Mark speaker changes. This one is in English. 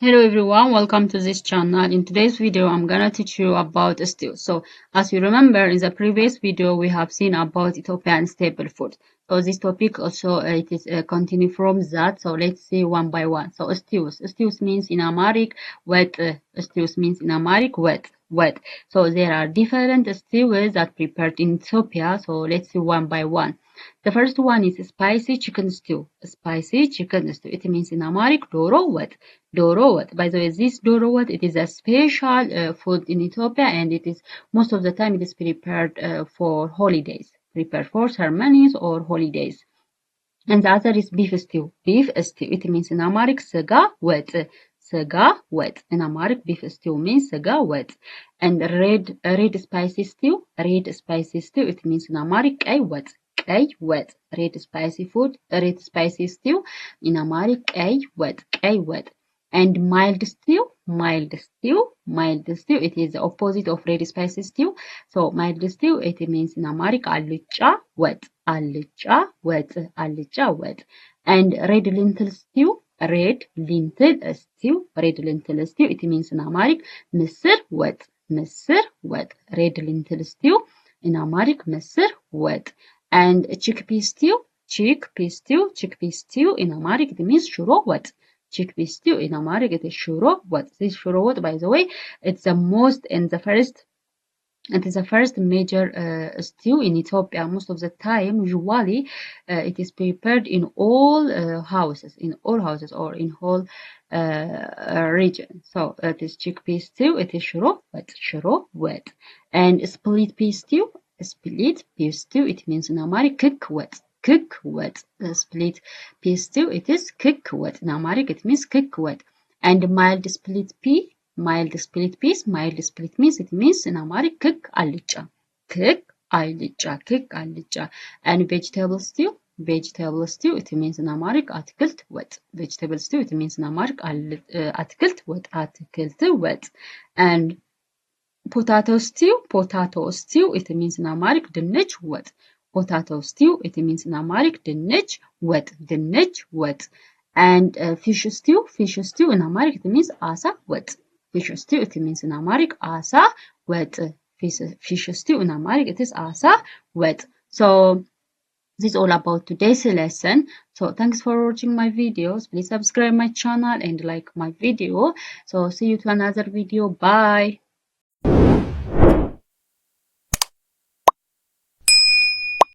Speaker 1: Hello everyone, welcome to this channel. In today's video, I'm gonna teach you about stew. So, as you remember, in the previous video, we have seen about Ethiopian staple food. So, this topic also it is continue from that. So, let's see one by one. So, stews. Stews means in Amharic wet. Stews means in Amharic wet. So, there are different stews that prepared in Ethiopia. So, let's see one by one. The first one is spicy chicken stew. Spicy chicken stew. It means in Amharic doro wet. Doro wet. By the way, this doro wet, it is a special food in Ethiopia, and it is most of the time it is prepared for holidays, prepared for ceremonies or holidays. And the other is beef stew. Beef stew. It means in Amharic sega wet. Sega wet. In Amharic, beef stew means sega wet. And red spicy stew. Red spicy stew. It means in Amharic ቀይ ወጥ. ቀይ ወጥ. Red spicy food. Red spicy stew. In Amharic ቀይ ወጥ. ቀይ ወጥ. And mild stew. Mild stew. It is the opposite of red spicy stew. So mild stew. It means in Amharic አልጫ ወጥ. አልጫ ወጥ. አልጫ ወጥ. And red lentil stew. Red lentil stew. Red lentil stew. It means in Amharic ምስር ወጥ. ምስር ወጥ. Red lentil stew. In Amharic ምስር ወጥ. And chickpea stew. Chickpea stew. Chickpea stew. In Amharic it means ሽሮ ወጥ. Chickpea stew in Amharic it is shuro what. This shuro what, by the way, it's the most and the first. It is the first major stew in Ethiopia. Most of the time, usually, it is prepared in all houses, or in whole region. So it is chickpea stew. It is shuro wet, and split pea stew. Split pea stew. It means in Amharic cook wet. Cook wet. Split pea stew. It is cook wet. In Amharic, it means cook wet. And mild split pea. Mild split peas. Mild split means it means in Amharic cook allicha. Cook allicha. Cook allicha. And vegetable stew. Vegetable stew. It means in Amharic አትክልት ወጥ. Vegetable stew. It means in Amharic አትክልት ወጥ. አትክልት ወጥ. And potato stew. Potato stew. It means in Amharic ድንች ወጥ. Potato stew. It means in Amharic ድንች ወጥ. ድንች ወጥ. And fish stew. Fish stew in Amharic it means አሳ ወጥ. Fish stew it means in Amharic አሳ ወጥ. Fish stew in Amharic it is አሳ ወጥ. So this is all about today's lesson. So thanks for watching my videos. Please subscribe my channel and like my video. So see you to another video. Bye.